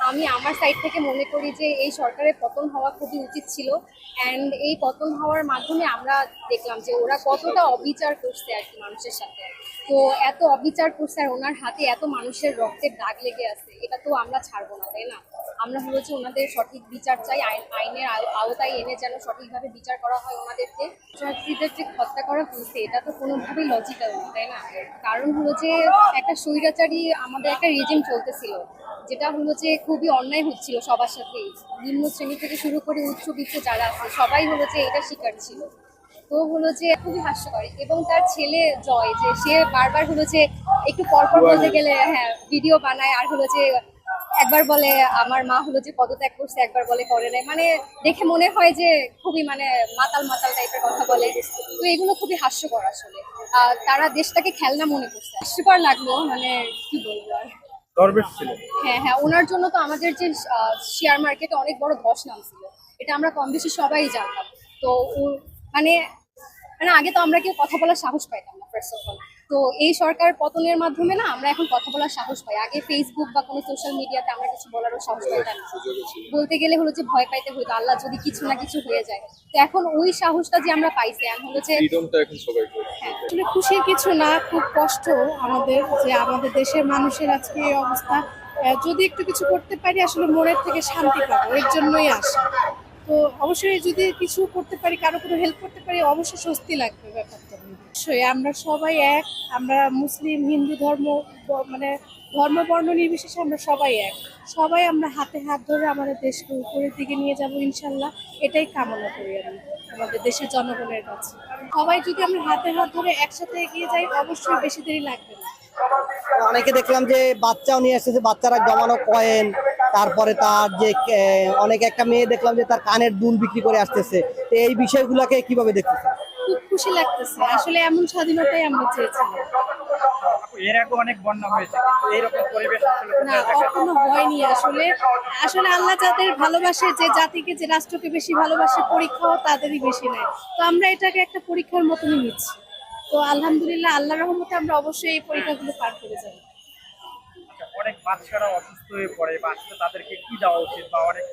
আমি আমার সাইড থেকে মনে করি যে এই সরকারের পতন হওয়া খুবই উচিত ছিল। অ্যান্ড এই পতন হওয়ার মাধ্যমে আমরা দেখলাম যে ওরা কতটা অবিচার করছে আর কি মানুষের সাথে। তো এত অবিচার করছে আর ওনার হাতে এত মানুষের রক্তের দাগ লেগে আছে, এটা তো আমরা ছাড়বো না, তাই না? আমরা হচ্ছে ওনাদের সঠিক বিচার চাই, আইনের আওতায় এনে যেন সঠিকভাবে বিচার করা হয় ওনাদেরকে। ছাত্রীদের যে হত্যা করা হয়েছে এটা তো কোনোভাবেই লজিক্যাল না, তাই না? কারণ হলো যে একটা স্বৈরাচারী আমাদের একটা রেজিম চলতেছিল, যেটা হলো যে খুবই অন্যায় হচ্ছিল সবার সাথেই, নিম্ন শ্রেণী থেকে শুরু করে উচ্চবিত্ত যারা আছে সবাই হলো যে এটা শিকার ছিল। তো হলো যে খুবই হাস্যকর। এবং তার ছেলে জয়, যে সে বারবার হলো যে একটু পরপর বলতে গেলে হ্যাঁ ভিডিও বানায়, আর হলো যে একবার বলে আমার মা হলো যে পদত্যাগ করছে, একবার বলে করে নেয়, মানে দেখে মনে হয় যে খুবই মানে মাতাল মাতাল টাইপের কথা বলে। তো এগুলো খুবই হাস্যকর আসলে। তারা দেশটাকে খেলনা মনে করছে, হাস্যকর লাগলো, মানে কি বলবো আর। দরবেশ ছিলেন। হ্যাঁ হ্যাঁ, ওনার জন্য তো আমাদের যে শেয়ার মার্কেটে অনেক বড় ধস নামছিল, এটা আমরা কম বেশি সবাই জানতাম। তো মানে মানে আগে তো আমরা কেউ কথা বলার সাহস পাইতাম না ফার্স্ট অফ অল। তো এই সরকার পতনের মাধ্যমে না আমরা এখন কথা বলার সাহস পাই। আগে ফেসবুক বা কোনো সোশ্যাল মিডিয়াতে আমরা কিছু বলারও সাহস পাইতাম না, বলতে গেলে হলো যে ভয় পাইতে হতো আল্লাহ যদি কিছু না কিছু হয়ে যায়। তো এখন ওই সাহসটা যে আমরা পাইছি, এখন হলো যে ফ্রিডমটা এখন সবাই পায়। হ্যাঁ। আসলে খুশির কিছু না, খুব কষ্ট আমাদের যে আমাদের দেশের মানুষের আজকে এই অবস্থা। যদি একটু কিছু করতে পারি আসলে মনের থেকে শান্তি পাবো, এর জন্যই আসা। তো অবশ্যই যদি কিছু করতে পারি, কারো কোনো হেল্প করতে পারি, অবশ্যই স্বস্তি লাগবে ব্যাপারটা নিয়ে। অবশ্যই আমরা সবাই এক, আমরা মুসলিম হিন্দু মানে ধর্ম বর্ণ নির্বিশেষে আমরা সবাই এক। সবাই আমরা হাতে হাত ধরে আমাদের দেশকে উপরের দিকে নিয়ে যাব ইনশাল্লাহ, এটাই কামনা করি আমি আমাদের দেশের জনগণের কাছে। সবাই যদি আমরা হাতে হাত ধরে একসাথে এগিয়ে যাই, অবশ্যই বেশি দেরি লাগবে না। অনেকে দেখলাম যে বাচ্চাও নিয়ে এসেছে, বাচ্চারা জমানো কয়েন, তারপরে তার যে অনেক একটা মেয়ে দেখলাম যে তার কানের দুল বিক্রি করে আসতেছে। তো এই বিষয়গুলোকে কিভাবে দেখতেছেন? খুব খুশি লাগতেছে, আসলে এমন স্বাধীনতাই আমরা চেয়েছিলাম। এর আগে অনেক বন্যা হয়েছে, কিন্তু এইরকম পরিবেশ আসলে না, কখনো হয়নি আসলে। আসলে আল্লাহ যাদের ভালোবাসে, যে জাতিকে যে রাষ্ট্রকে বেশি ভালোবাসে, পরীক্ষাও তাদেরই বেশি নেয়। তো আমরা এটাকে একটা পরীক্ষার মতনই নিচ্ছি। তো আলহামদুলিল্লাহ, আল্লাহর রহমতে আমরা অবশ্যই এই পরীক্ষাগুলো পার করে যাব। অনেক বাচ্চারা অসুস্থ হয়ে পড়ে, বা আসলে তাদেরকে কি দেওয়া উচিত, বা অনেক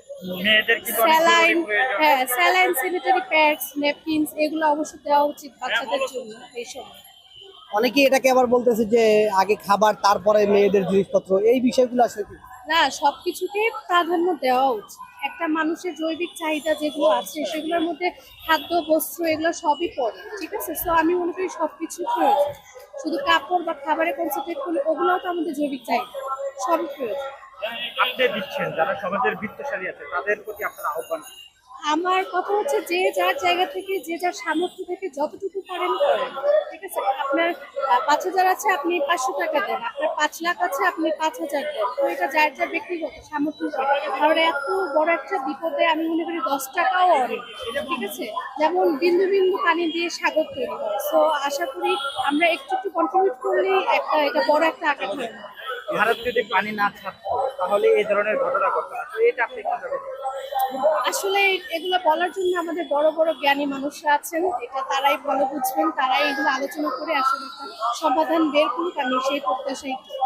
মেয়েদের কিন্তু অনেক স্যালাইন, জরুরি প্রয়োজন। হ্যাঁ স্যালাইন, স্যানিটারি প্যাডস, ন্যাপকিনস, এগুলো অবশ্যই দেওয়া উচিত বাচ্চাদের জন্য এই সময়। অনেকে এটাকে আবার বলতেছে যে আগে খাবার তারপরে মেয়েদের জিনিসপত্র, এই বিষয়গুলো আসলে কি? না, সবকিছুকে প্রাধান্য দেওয়া উচিত। একটা মানুষের জৈবিক চাহিদা যেগুলো আছে সেগুলোর মধ্যে খাদ্য, বস্ত্র এগুলো সবই পড়ে, ঠিক আছে? সো আমি মনে করি সবকিছু প্রয়োজন। শুধু কাপড় বা খাবারে কনসেন্ট্রেট করলে ওগুলোও তো আমাদের জৈবিক চাহিদা, সবই প্রয়োজন। আপনি দিচ্ছেন যারা সমাজের বিত্তশালী আছে তাদের প্রতি আপনার আহ্বান। আমার কথা হচ্ছে যে যার জায়গা থেকে, যে যার সামর্থ্য থেকে যতটুকু পারেন করেন, ঠিক আছে? আপনার ৫,০০০ আছে, আপনি ৫০০ টাকা দেন। আপনার ৫,০০,০০০ আছে, আপনি ৫,০০০ দেন। তো এটা যার যার ব্যক্তিগত সামর্থ্য। কারণ এত বড় একটা বিপদে আমি মনে করি ১০ টাকাও অনেক, ঠিক আছে? যেমন বিন্দু বিন্দু পানি দিয়ে সাগর তৈরি হয়। সো আশা করি আমরা একটু একটু কন্ট্রিবিউট করলেই এটা বড় একটা আকার হয়। ভারত যদি পানি না ছাড়তো তাহলে এই ধরনের ঘটনা ঘটতো না। তো এটা আপনি কিভাবে? আসলে এগুলো বলার জন্য আমাদের বড় বড় জ্ঞানী মানুষরা আছেন, এটা তারাই ভালো বুঝবেন, তারাই এগুলো আলোচনা করে আসলে একটা সমাধান বের করুক, আমি সেই প্রত্যাশাই করি।